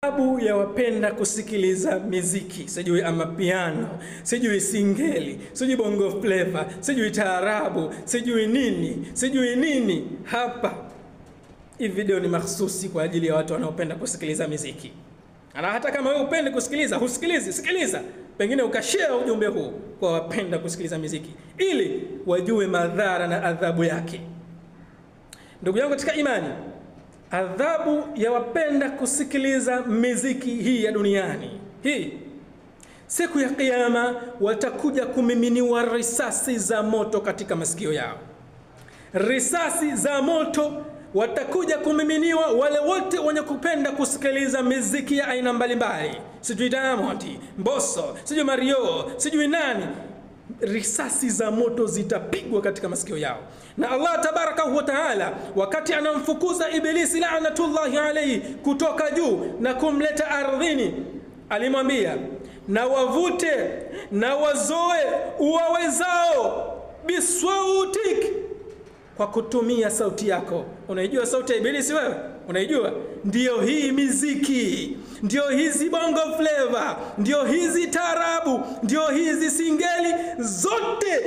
Sababu ya wapenda kusikiliza miziki, sijui ama piano, sijui singeli, sijui bongo flavor, sijui taarabu, sijui nini. Hapa hii video ni mahsusi kwa ajili ya watu wanaopenda kusikiliza miziki. Na hata kama wewe upende kusikiliza, sikiliza. Pengine ukashare ujumbe huu kwa wapenda kusikiliza miziki ili wajue madhara na adhabu yake. Ndugu yangu katika imani, adhabu ya wapenda kusikiliza miziki hii ya duniani hii, siku ya kiyama watakuja kumiminiwa risasi za moto katika masikio yao. Risasi za moto watakuja kumiminiwa wale wote wenye kupenda kusikiliza miziki ya aina mbalimbali, sijui Diamond, Mbosso, sijui Mario, sijui nani. Risasi za moto zitapigwa katika masikio yao. Na Allah tabarakahu wa taala wakati anamfukuza Ibilisi la'natullahi alayhi kutoka juu na kumleta ardhini, alimwambia, na wavute na wazoe uwawezao bisautik, kwa kutumia sauti yako. Unaijua sauti ya Ibilisi wewe? Unaijua? Ndio hii miziki, ndio hizi bongo flavor, ndio hizi tarabu, ndio hizi singeli, zote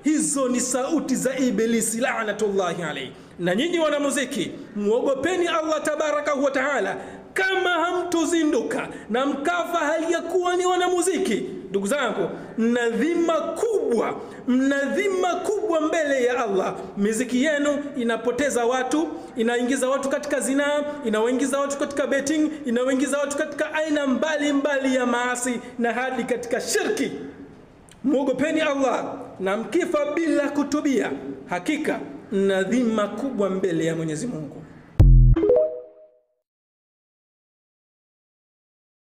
hizo ni sauti za Ibilisi la'natullahi alayhi. Na nyinyi wanamuziki, muogopeni Allah tabarakahu wa taala. Kama hamtuzinduka na mkafa hali ya kuwa ni wanamuziki, ndugu zangu, mna dhima kubwa mbele ya Allah. Miziki yenu inapoteza watu, inaingiza watu katika zinaa, inawaingiza watu katika betting, inawaingiza watu katika aina mbalimbali ya maasi na hadi katika shirki. Muogopeni Allah, na mkifa bila kutubia, hakika mna dhima kubwa mbele ya Mwenyezi Mungu.